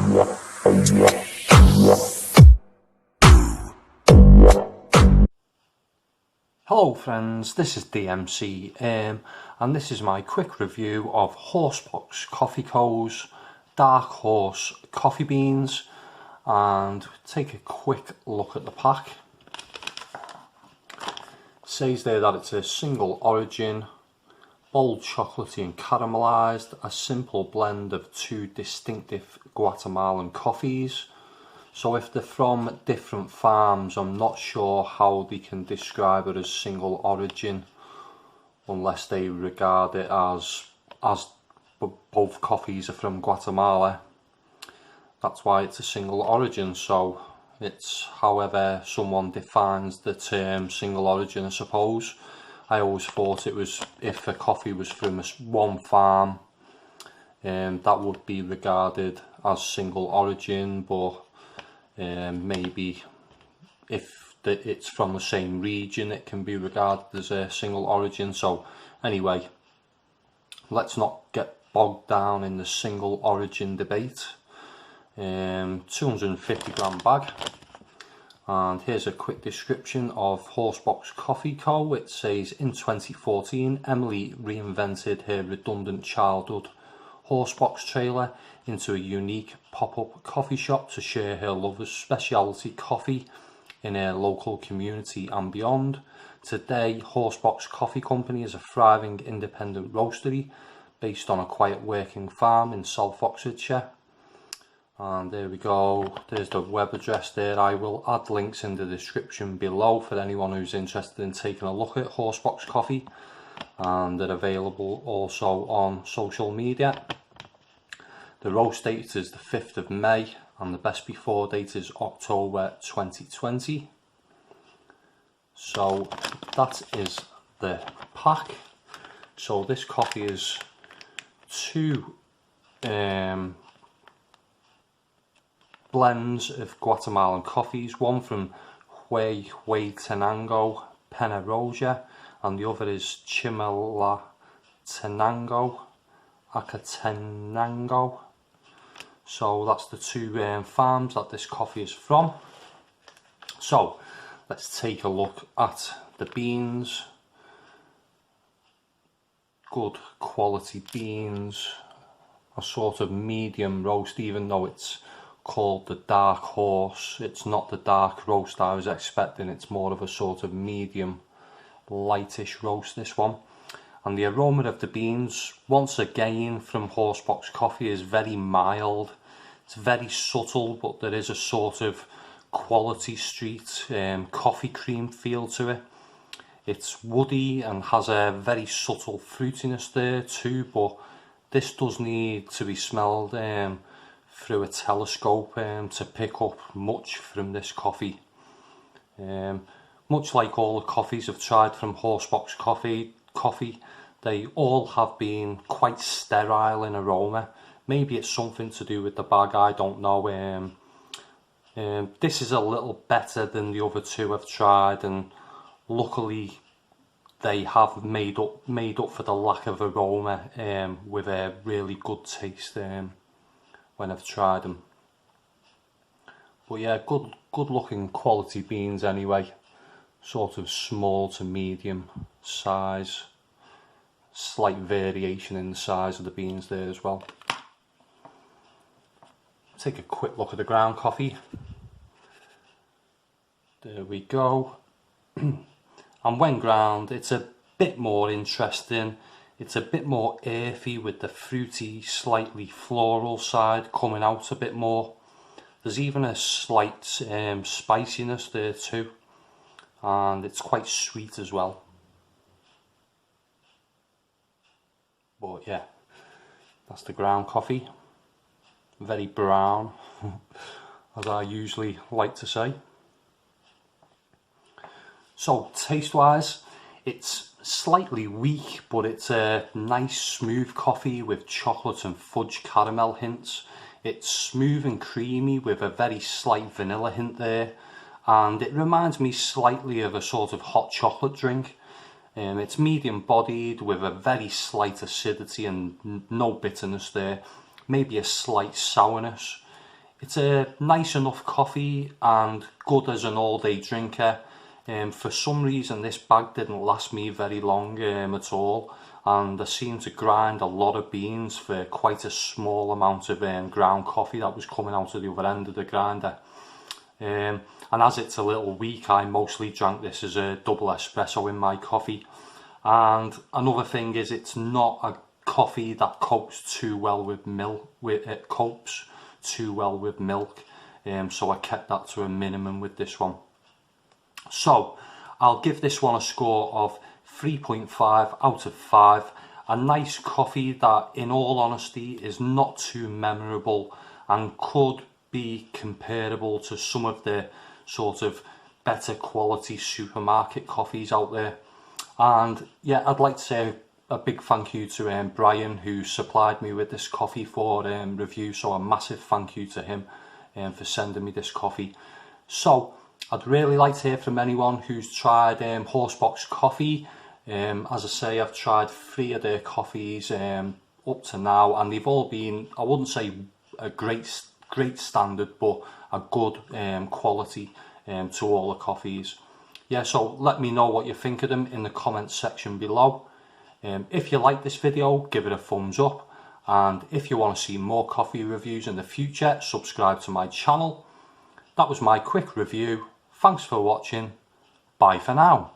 Hello friends, this is DMC and this is my quick review of Horsebox Coffee Co.'s Dark Horse coffee beans, and take a quick look at the pack. It says there that it's a single origin, bold chocolatey and caramelized, a simple blend of two distinctive Guatemalan coffees. So if they're from different farms, I'm not sure how they can describe it as single origin, unless they regard it as both coffees are from Guatemala. That's why it's a single origin. So it's however someone defines the term single origin, I suppose. I always thought it was if a coffee was from one farm, that would be regarded as single origin, but maybe if it's from the same region it can be regarded as a single origin. So anyway, let's not get bogged down in the single origin debate. 250 gram bag, and here's a quick description of Horsebox Coffee Co. It says, in 2014 Emily reinvented her redundant childhood Horsebox trailer into a unique pop-up coffee shop to share her love of specialty coffee in her local community and beyond. Today, Horsebox Coffee Company is a thriving independent roastery based on a quiet working farm in South Oxfordshire. And there we go, there's the web address there. I will add links in the description below for anyone who's interested in taking a look at Horsebox Coffee, and they're available also on social media. The roast date is the 5th of May and the best before date is October 2020. So that is the pack. So this coffee is two blends of Guatemalan coffees, one from Huehuetenango Peñarroya and the other is Chimalatenango Acatenango. So that's the two farms that this coffee is from. So let's take a look at the beans. Good quality beans, a sort of medium roast, even though it's called the Dark Horse. It's not the dark roast I was expecting, it's more of a sort of medium lightish roast, this one. And the aroma of the beans, once again from Horsebox Coffee, is very mild. It's very subtle, but there is a sort of quality street coffee cream feel to it. It's woody and has a very subtle fruitiness there too, but this does need to be smelled through a telescope to pick up much from this coffee. Much like all the coffees I've tried from Horsebox Coffee, they all have been quite sterile in aroma. Maybe it's something to do with the bag, I don't know. This is a little better than the other two I've tried, and luckily they have made up for the lack of aroma with a really good taste when I've tried them. But yeah, good looking quality beans anyway, sort of small to medium size, slight variation in the size of the beans there as well. Take a quick look at the ground coffee. There we go. And when ground, it's a bit more interesting. It's a bit more earthy with the fruity, slightly floral side coming out a bit more. There's even a slight spiciness there too, and it's quite sweet as well. But yeah, that's the ground coffee. Very brown, as I usually like to say. So taste wise, it's slightly weak, but it's a nice smooth coffee with chocolate and fudge caramel hints. It's smooth and creamy with a very slight vanilla hint there, and it reminds me slightly of a sort of hot chocolate drink. It's medium bodied with a very slight acidity and no bitterness there, maybe a slight sourness. It's a nice enough coffee and good as an all-day drinker. For some reason this bag didn't last me very long at all, and I seemed to grind a lot of beans for quite a small amount of ground coffee that was coming out of the other end of the grinder. And as it's a little weak, I mostly drank this as a double espresso in my coffee. And another thing is, it's not a coffee that copes too well with milk. So I kept that to a minimum with this one. So I'll give this one a score of 3.5 out of 5. A nice coffee that, in all honesty, is not too memorable and could be comparable to some of the sort of better quality supermarket coffees out there. And yeah, I'd like to say a big thank you to Brian, who supplied me with this coffee for review. So a massive thank you to him for sending me this coffee. So I'd really like to hear from anyone who's tried Horsebox Coffee. As I say, I've tried 3 of their coffees up to now, and they've all been, I wouldn't say a great standard, but a good quality to all the coffees. Yeah, so let me know what you think of them in the comments section below. If you like this video, give it a thumbs up, and if you want to see more coffee reviews in the future, subscribe to my channel. That was my quick review. Thanks for watching. Bye for now.